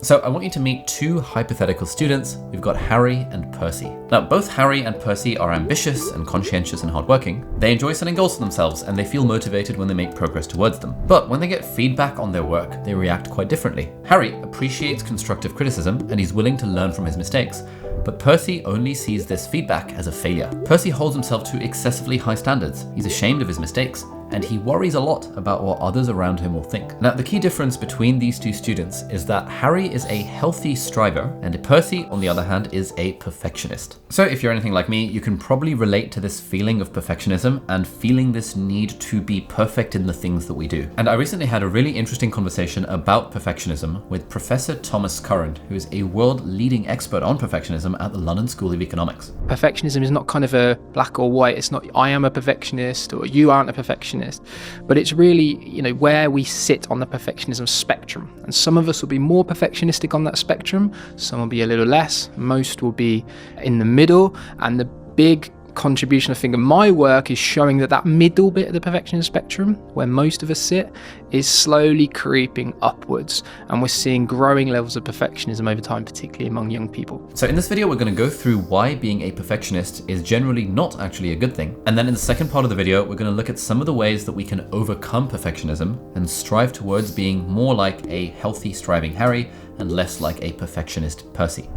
So I want you to meet two hypothetical students. We've got Harry and Percy. Now, both Harry and Percy are ambitious and conscientious and hardworking. They enjoy setting goals for themselves and they feel motivated when they make progress towards them. But when they get feedback on their work, they react quite differently. Harry appreciates constructive criticism and he's willing to learn from his mistakes. But Percy only sees this feedback as a failure. Percy holds himself to excessively high standards. He's ashamed of his mistakes, and he worries a lot about what others around him will think. Now, the key difference between these two students is that Harry is a healthy striver, and Percy, on the other hand, is a perfectionist. So if you're anything like me, you can probably relate to this feeling of perfectionism and feeling this need to be perfect in the things that we do. And I recently had a really interesting conversation about perfectionism with Professor Thomas Curran, who is a world-leading expert on perfectionism at the London School of Economics. Perfectionism is not kind of a black or white. It's not I am a perfectionist or you aren't a perfectionist. But it's really, where we sit on the perfectionism spectrum. And some of us will be more perfectionistic on that spectrum, some will be a little less, most will be in the middle. And the big contribution, I think, of my work is showing that middle bit of the perfectionism spectrum, where most of us sit, is slowly creeping upwards. And we're seeing growing levels of perfectionism over time, particularly among young people. So in this video, we're going to go through why being a perfectionist is generally not actually a good thing. And then in the second part of the video, we're going to look at some of the ways that we can overcome perfectionism and strive towards being more like a healthy, striving Harry and less like a perfectionist Percy.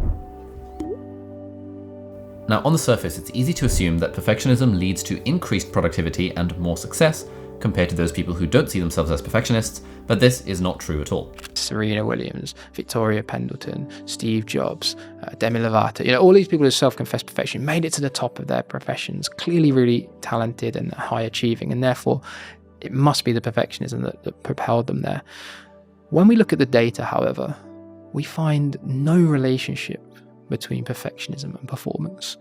Now, on the surface, it's easy to assume that perfectionism leads to increased productivity and more success compared to those people who don't see themselves as perfectionists, but this is not true at all. Serena Williams, Victoria Pendleton, Steve Jobs, Demi Lovato, all these people who self-confessed perfection made it to the top of their professions, clearly really talented and high achieving, and therefore it must be the perfectionism that propelled them there. When we look at the data, however, we find no relationship between perfectionism and performance.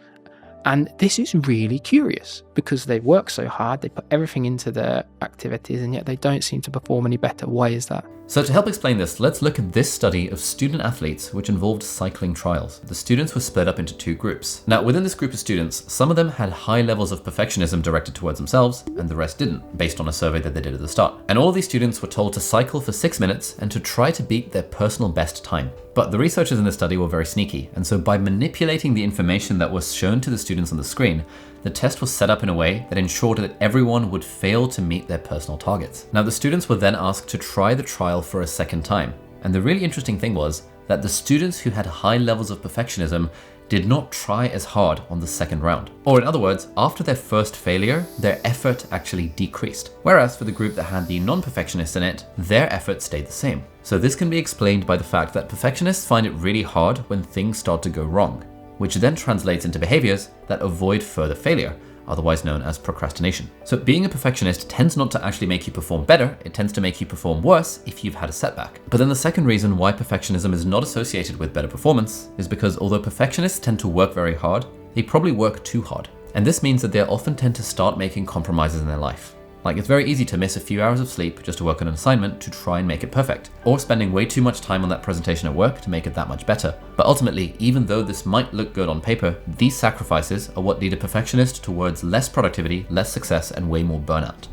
And this is really curious because they work so hard, they put everything into their activities, and yet they don't seem to perform any better. Why is that? So to help explain this, let's look at this study of student athletes which involved cycling trials. The students were split up into two groups. Now, within this group of students, some of them had high levels of perfectionism directed towards themselves, and the rest didn't, based on a survey that they did at the start. And all of these students were told to cycle for 6 minutes and to try to beat their personal best time. But the researchers in this study were very sneaky, and so by manipulating the information that was shown to the students on the screen, the test was set up in a way that ensured that everyone would fail to meet their personal targets. Now, the students were then asked to try the trial for a second time. And the really interesting thing was that the students who had high levels of perfectionism did not try as hard on the second round. Or in other words, after their first failure, their effort actually decreased. Whereas for the group that had the non-perfectionists in it, their effort stayed the same. So this can be explained by the fact that perfectionists find it really hard when things start to go wrong, which then translates into behaviors that avoid further failure, otherwise known as procrastination. So being a perfectionist tends not to actually make you perform better, it tends to make you perform worse if you've had a setback. But then the second reason why perfectionism is not associated with better performance is because although perfectionists tend to work very hard, they probably work too hard. And this means that they often tend to start making compromises in their life. Like, it's very easy to miss a few hours of sleep just to work on an assignment to try and make it perfect, or spending way too much time on that presentation at work to make it that much better. But ultimately, even though this might look good on paper, these sacrifices are what lead a perfectionist towards less productivity, less success, and way more burnout.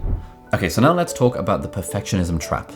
Okay, so now let's talk about the perfectionism trap.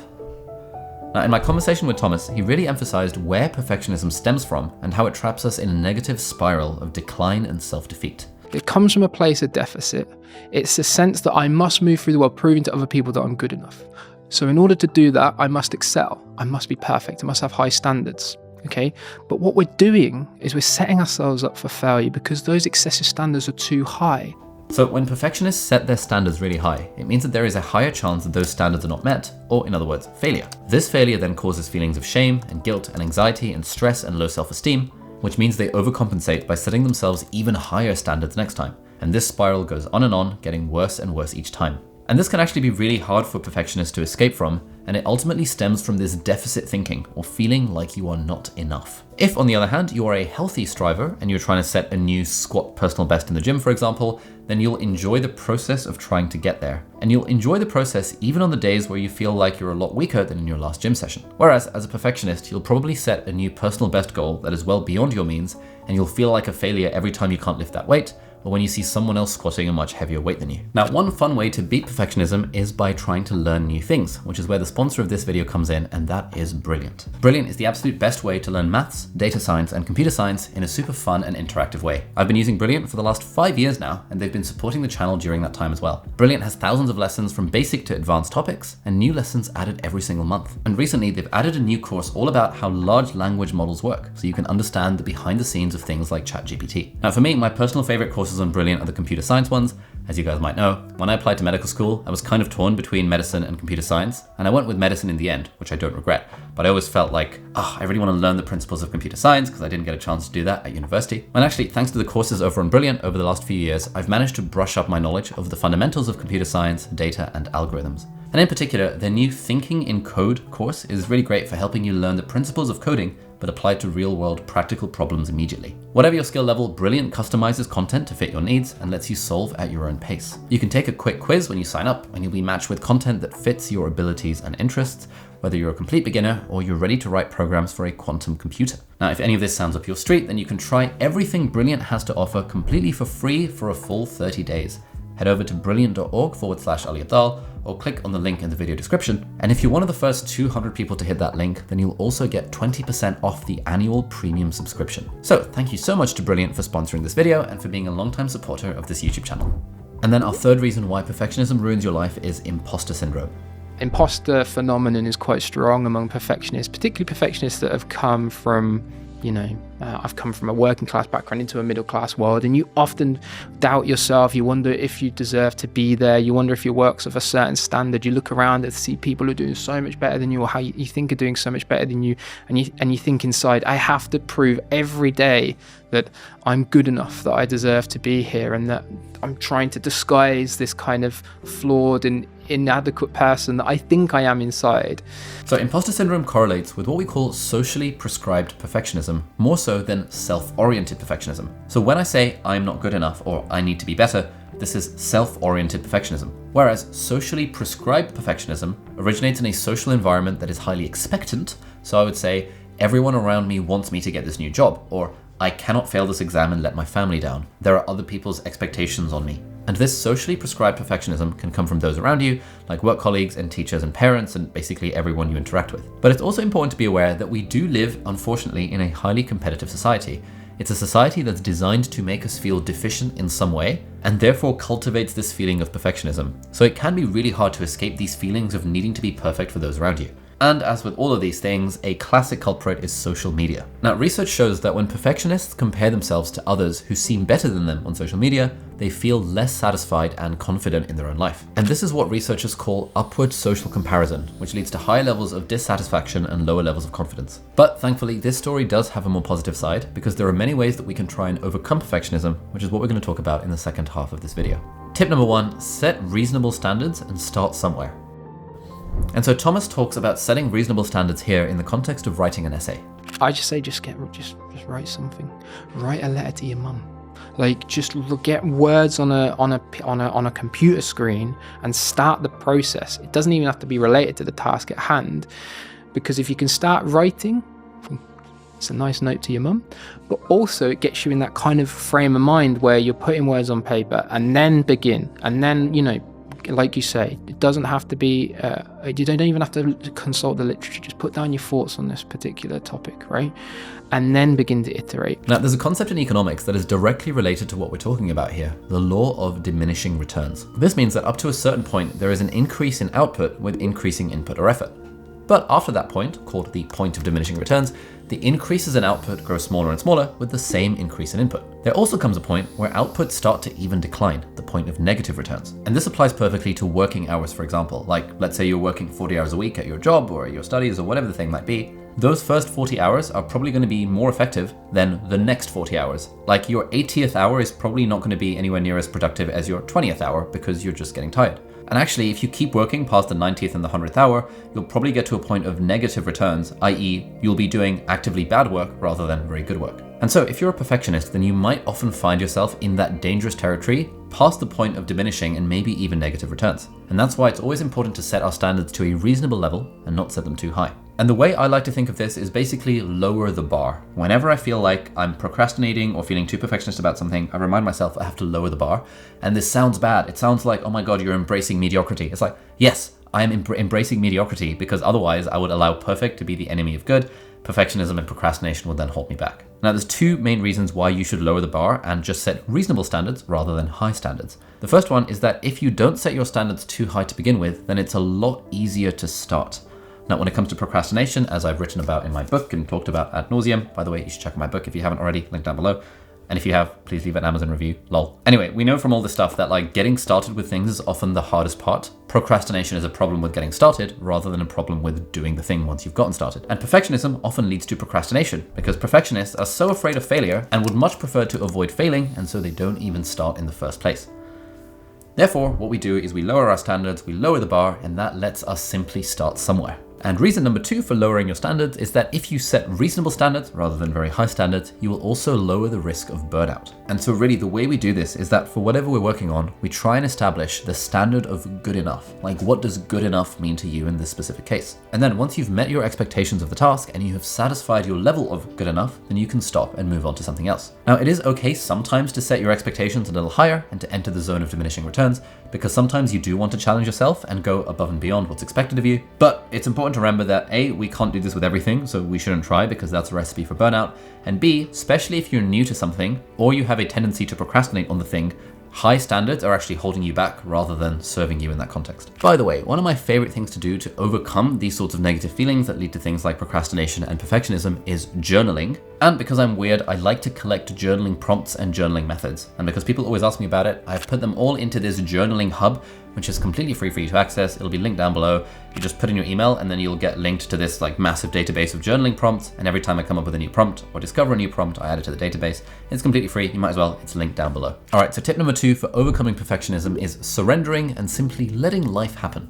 Now, in my conversation with Thomas, he really emphasized where perfectionism stems from and how it traps us in a negative spiral of decline and self-defeat. It comes from a place of deficit. It's the sense that I must move through the world proving to other people that I'm good enough. So in order to do that, I must excel. I must be perfect. I must have high standards. Okay? But what we're doing is we're setting ourselves up for failure because those excessive standards are too high. So when perfectionists set their standards really high, it means that there is a higher chance that those standards are not met, or in other words, failure. This failure then causes feelings of shame and guilt and anxiety and stress and low self-esteem, which means they overcompensate by setting themselves even higher standards next time. And this spiral goes on, getting worse and worse each time. And this can actually be really hard for perfectionists to escape from, and it ultimately stems from this deficit thinking or feeling like you are not enough. If, on the other hand, you are a healthy striver and you're trying to set a new squat personal best in the gym, for example, then you'll enjoy the process of trying to get there. And you'll enjoy the process even on the days where you feel like you're a lot weaker than in your last gym session. Whereas, as a perfectionist, you'll probably set a new personal best goal that is well beyond your means, and you'll feel like a failure every time you can't lift that weight, or when you see someone else squatting a much heavier weight than you. Now, one fun way to beat perfectionism is by trying to learn new things, which is where the sponsor of this video comes in, and that is Brilliant. Brilliant is the absolute best way to learn maths, data science, and computer science in a super fun and interactive way. I've been using Brilliant for the last 5 years now, and they've been supporting the channel during that time as well. Brilliant has thousands of lessons from basic to advanced topics, and new lessons added every single month. And recently, they've added a new course all about how large language models work, so you can understand the behind the scenes of things like ChatGPT. Now, for me, my personal favorite courses on Brilliant are the computer science ones. As you guys might know, when I applied to medical school, I was kind of torn between medicine and computer science, and I went with medicine in the end, which I don't regret. But I always felt like, I really want to learn the principles of computer science because I didn't get a chance to do that at university. And actually, thanks to the courses over on Brilliant over the last few years, I've managed to brush up my knowledge of the fundamentals of computer science, data, and algorithms. And in particular, their new Thinking in Code course is really great for helping you learn the principles of coding, but applied to real-world practical problems immediately. Whatever your skill level, Brilliant customizes content to fit your needs and lets you solve at your own pace. You can take a quick quiz when you sign up, and you'll be matched with content that fits your abilities and interests, whether you're a complete beginner or you're ready to write programs for a quantum computer. Now, if any of this sounds up your street, then you can try everything Brilliant has to offer completely for free for a full 30 days. Head over to brilliant.org/Ali Abdaal or click on the link in the video description. And if you're one of the first 200 people to hit that link, then you'll also get 20% off the annual premium subscription. So thank you so much to Brilliant for sponsoring this video and for being a longtime supporter of this YouTube channel. And then our third reason why perfectionism ruins your life is imposter syndrome. Imposter phenomenon is quite strong among perfectionists, particularly perfectionists that have come from, I've come from a working class background into a middle class world, and you often doubt yourself. You wonder if you deserve to be there. You wonder if your work's of a certain standard. You look around and see people who are doing so much better than you, or how you think are doing so much better than you, and you think inside, I have to prove every day that I'm good enough, that I deserve to be here, and that I'm trying to disguise this kind of flawed and inadequate person that I think I am inside. So imposter syndrome correlates with what we call socially prescribed perfectionism, more so than self-oriented perfectionism. So when I say I'm not good enough or I need to be better, this is self-oriented perfectionism. Whereas socially prescribed perfectionism originates in a social environment that is highly expectant. So I would say everyone around me wants me to get this new job, or I cannot fail this exam and let my family down. There are other people's expectations on me. And this socially prescribed perfectionism can come from those around you, like work colleagues and teachers and parents and basically everyone you interact with. But it's also important to be aware that we do live, unfortunately, in a highly competitive society. It's a society that's designed to make us feel deficient in some way, and therefore cultivates this feeling of perfectionism. So it can be really hard to escape these feelings of needing to be perfect for those around you. And as with all of these things, a classic culprit is social media. Now, research shows that when perfectionists compare themselves to others who seem better than them on social media, they feel less satisfied and confident in their own life. And this is what researchers call upward social comparison, which leads to higher levels of dissatisfaction and lower levels of confidence. But thankfully, this story does have a more positive side, because there are many ways that we can try and overcome perfectionism, which is what we're going to talk about in the second half of this video. Tip number 1, set reasonable standards and start somewhere. And so Thomas talks about setting reasonable standards here in the context of writing an essay. I just say just write something. Write a letter to your mum. Like, just get words on a computer screen and start the process. It doesn't even have to be related to the task at hand, because if you can start writing, it's a nice note to your mum, but also it gets you in that kind of frame of mind where you're putting words on paper and then begin, and then, like you say, it doesn't have to be, you don't even have to consult the literature, just put down your thoughts on this particular topic, right? And then begin to iterate. Now, there's a concept in economics that is directly related to what we're talking about here, the law of diminishing returns. This means that up to a certain point, there is an increase in output with increasing input or effort. But after that point, called the point of diminishing returns, the increases in output grow smaller and smaller with the same increase in input. There also comes a point where outputs start to even decline, the point of negative returns. And this applies perfectly to working hours, for example. Like, let's say you're working 40 hours a week at your job or your studies or whatever the thing might be. Those first 40 hours are probably going to be more effective than the next 40 hours. Like, your 80th hour is probably not going to be anywhere near as productive as your 20th hour because you're just getting tired. And actually, if you keep working past the 90th and the 100th hour, you'll probably get to a point of negative returns, i.e. you'll be doing actively bad work rather than very good work. And so if you're a perfectionist, then you might often find yourself in that dangerous territory past the point of diminishing and maybe even negative returns. And that's why it's always important to set our standards to a reasonable level and not set them too high. And the way I like to think of this is basically lower the bar. Whenever I feel like I'm procrastinating or feeling too perfectionist about something, I remind myself I have to lower the bar. And this sounds bad. It sounds like, oh my God, you're embracing mediocrity. It's like, yes, I am embracing mediocrity, because otherwise I would allow perfect to be the enemy of good. Perfectionism and procrastination would then hold me back. Now, there's two main reasons why you should lower the bar and just set reasonable standards rather than high standards. The first one is that if you don't set your standards too high to begin with, then it's a lot easier to start. Now, when it comes to procrastination, as I've written about in my book and talked about ad nauseum, by the way, you should check out my book if you haven't already, link down below. And if you have, please leave an Amazon review, lol. Anyway, we know from all this stuff that like getting started with things is often the hardest part. Procrastination is a problem with getting started rather than a problem with doing the thing once you've gotten started. And perfectionism often leads to procrastination because perfectionists are so afraid of failure and would much prefer to avoid failing, and so they don't even start in the first place. Therefore, what we do is we lower our standards, we lower the bar, and that lets us simply start somewhere. And reason number two for lowering your standards is that if you set reasonable standards rather than very high standards, you will also lower the risk of burnout. And so really the way we do this is that for whatever we're working on, we try and establish the standard of good enough. Like, what does good enough mean to you in this specific case? And then once you've met your expectations of the task and you have satisfied your level of good enough, then you can stop and move on to something else. Now, it is okay sometimes to set your expectations a little higher and to enter the zone of diminishing returns, because sometimes you do want to challenge yourself and go above and beyond what's expected of you. But it's important to remember that A, we can't do this with everything, so we shouldn't try because that's a recipe for burnout. And B, especially if you're new to something or you have a tendency to procrastinate on the thing, high standards are actually holding you back rather than serving you in that context. By the way, one of my favorite things to do to overcome these sorts of negative feelings that lead to things like procrastination and perfectionism is journaling. And because I'm weird, I like to collect journaling prompts and journaling methods. And because people always ask me about it, I've put them all into this journaling hub, which is completely free for you to access. It'll be linked down below. You just put in your email and then you'll get linked to this like massive database of journaling prompts. And every time I come up with a new prompt or discover a new prompt, I add it to the database. It's completely free. You might as well. It's linked down below. All right, so tip number two for overcoming perfectionism is surrendering and simply letting life happen.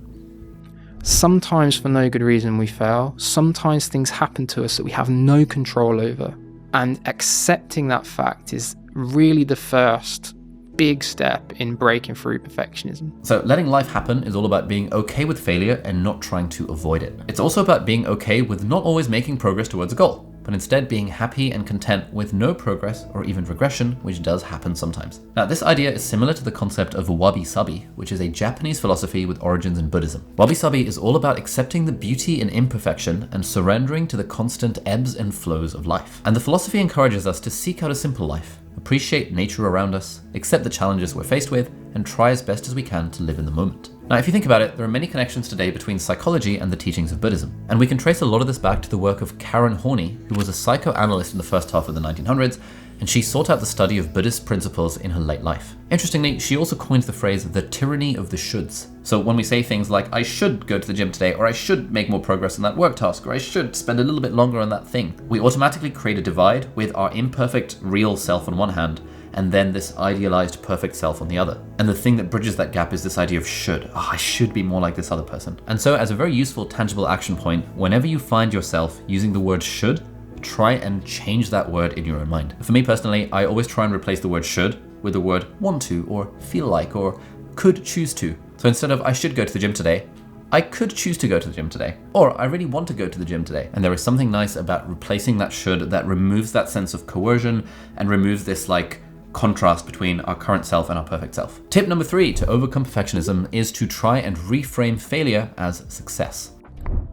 Sometimes for no good reason we fail. Sometimes things happen to us that we have no control over. And accepting that fact is really the first big step in breaking through perfectionism. So letting life happen is all about being okay with failure and not trying to avoid it. It's also about being okay with not always making progress towards a goal, but instead being happy and content with no progress or even regression, which does happen sometimes. Now, this idea is similar to the concept of wabi-sabi, which is a Japanese philosophy with origins in Buddhism. Wabi-sabi is all about accepting the beauty in imperfection and surrendering to the constant ebbs and flows of life. And the philosophy encourages us to seek out a simple life, appreciate nature around us, accept the challenges we're faced with, and try as best as we can to live in the moment. Now, if you think about it, there are many connections today between psychology and the teachings of Buddhism. And we can trace a lot of this back to the work of Karen Horney, who was a psychoanalyst in the first half of the 1900s, and she sought out the study of Buddhist principles in her late life. Interestingly, she also coined the phrase, the tyranny of the shoulds. So when we say things like, I should go to the gym today, or I should make more progress on that work task, or I should spend a little bit longer on that thing, we automatically create a divide with our imperfect, real self on one hand, and then this idealized perfect self on the other. And the thing that bridges that gap is this idea of should. Oh, I should be more like this other person. And so as a very useful, tangible action point, whenever you find yourself using the word should, try and change that word in your own mind. For me personally, I always try and replace the word should with the word want to, or feel like, or could choose to. So instead of I should go to the gym today, I could choose to go to the gym today, or I really want to go to the gym today. And there is something nice about replacing that should that removes that sense of coercion and removes this like contrast between our current self and our perfect self. Tip number 3 to overcome perfectionism is to try and reframe failure as success.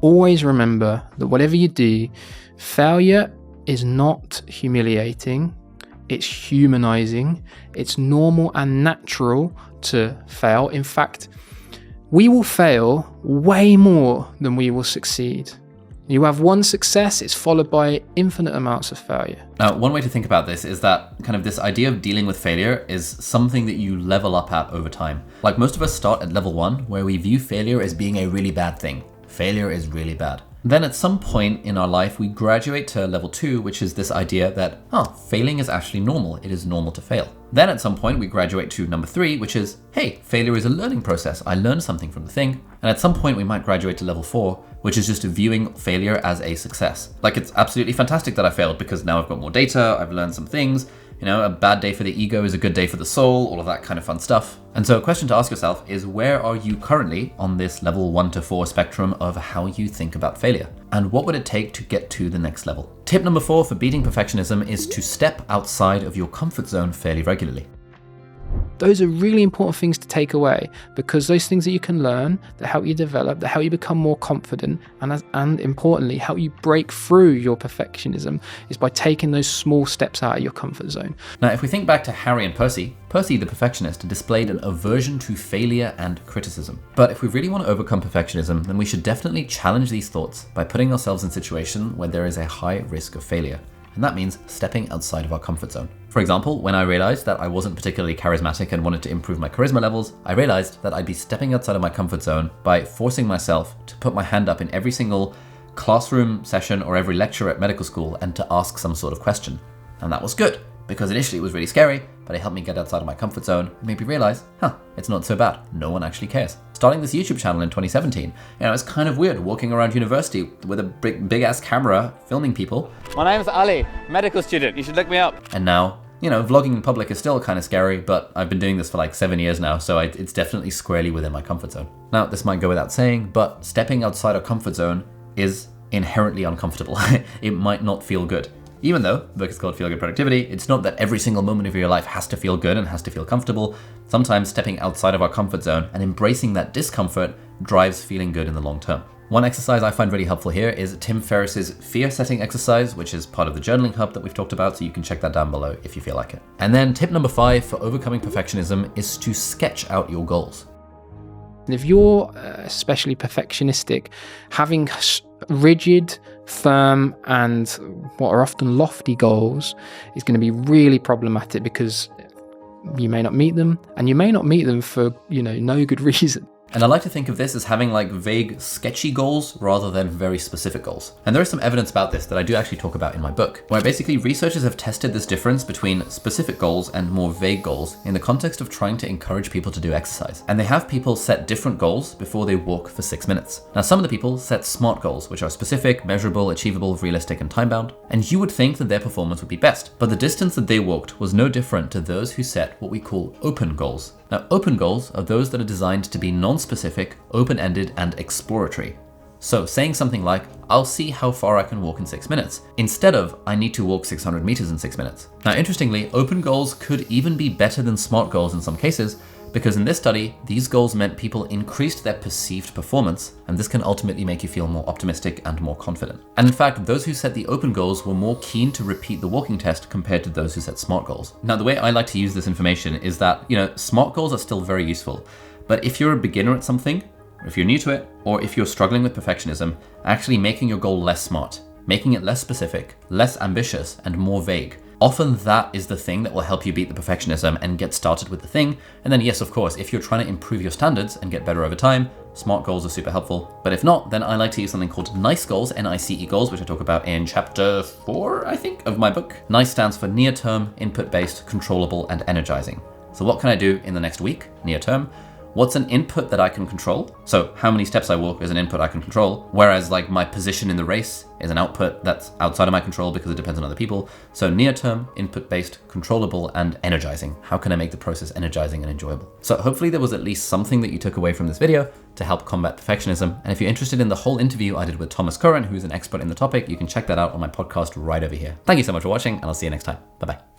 Always remember that whatever you do, failure is not humiliating, it's humanizing, it's normal and natural to fail. In fact, we will fail way more than we will succeed. You have one success, it's followed by infinite amounts of failure. Now, one way to think about this is that kind of this idea of dealing with failure is something that you level up at over time. Like most of us start at level 1, where we view failure as being a really bad thing. Failure is really bad. Then at some point in our life, we graduate to level 2, which is this idea that, failing is actually normal. It is normal to fail. Then at some point, we graduate to number 3, which is, hey, failure is a learning process. I learned something from the thing. And at some point, we might graduate to level 4, which is just viewing failure as a success. Like, it's absolutely fantastic that I failed because now I've got more data, I've learned some things, You know, a bad day for the ego is a good day for the soul, all of that kind of fun stuff. And so a question to ask yourself is, where are you currently on this level 1 to 4 spectrum of how you think about failure? And what would it take to get to the next level? Tip number 4 for beating perfectionism is to step outside of your comfort zone fairly regularly. Those are really important things to take away, because those things that you can learn, that help you develop, that help you become more confident, and importantly, help you break through your perfectionism, is by taking those small steps out of your comfort zone. Now, if we think back to Harry and Percy, Percy the perfectionist displayed an aversion to failure and criticism. But if we really want to overcome perfectionism, then we should definitely challenge these thoughts by putting ourselves in situations where there is a high risk of failure. And that means stepping outside of our comfort zone. For example, when I realized that I wasn't particularly charismatic and wanted to improve my charisma levels, I realized that I'd be stepping outside of my comfort zone by forcing myself to put my hand up in every single classroom session or every lecture at medical school and to ask some sort of question. And that was good, because initially it was really scary, but it helped me get outside of my comfort zone and made me realize, it's not so bad. No one actually cares. Starting this YouTube channel in 2017, it's kind of weird walking around university with a big ass camera filming people. My name's Ali, medical student. You should look me up. And now, vlogging in public is still kind of scary, but I've been doing this for like 7 years now, so it's definitely squarely within my comfort zone. Now, this might go without saying, but stepping outside our comfort zone is inherently uncomfortable. It might not feel good. Even though the book is called Feel Good Productivity, it's not that every single moment of your life has to feel good and has to feel comfortable. Sometimes stepping outside of our comfort zone and embracing that discomfort drives feeling good in the long term. One exercise I find really helpful here is Tim Ferriss's fear setting exercise, which is part of the journaling hub that we've talked about, so you can check that down below if you feel like it. And then tip number 5 for overcoming perfectionism is to sketch out your goals. And if you're especially perfectionistic, having rigid, firm, and what are often lofty goals is going to be really problematic, because you may not meet them, and you may not meet them for, no good reason. And I like to think of this as having like vague, sketchy goals rather than very specific goals. And there is some evidence about this that I do actually talk about in my book, where basically researchers have tested this difference between specific goals and more vague goals in the context of trying to encourage people to do exercise. And they have people set different goals before they walk for 6 minutes. Now, some of the people set SMART goals, which are specific, measurable, achievable, realistic, and time-bound. And you would think that their performance would be best, but the distance that they walked was no different to those who set what we call open goals. Now, open goals are those that are designed to be non-specific, open-ended, and exploratory. So saying something like, I'll see how far I can walk in 6 minutes, instead of, I need to walk 600 meters in 6 minutes. Now, interestingly, open goals could even be better than SMART goals in some cases, because in this study, these goals meant people increased their perceived performance, and this can ultimately make you feel more optimistic and more confident. And in fact, those who set the open goals were more keen to repeat the walking test compared to those who set SMART goals. Now, the way I like to use this information is that, SMART goals are still very useful, but if you're a beginner at something, if you're new to it, or if you're struggling with perfectionism, actually making your goal less SMART, making it less specific, less ambitious, and more vague, often that is the thing that will help you beat the perfectionism and get started with the thing. And then yes, of course, if you're trying to improve your standards and get better over time, SMART goals are super helpful. But if not, then I like to use something called NICE goals, NICE goals, which I talk about in chapter 4, I think, of my book. NICE stands for near term, input-based, controllable, and energizing. So what can I do in the next week, near term? What's an input that I can control? So how many steps I walk is an input I can control, whereas like my position in the race is an output that's outside of my control because it depends on other people. So near term, input-based, controllable, and energizing. How can I make the process energizing and enjoyable? So hopefully there was at least something that you took away from this video to help combat perfectionism. And if you're interested in the whole interview I did with Thomas Curran, who's an expert in the topic, you can check that out on my podcast right over here. Thank you so much for watching, and I'll see you next time. Bye-bye.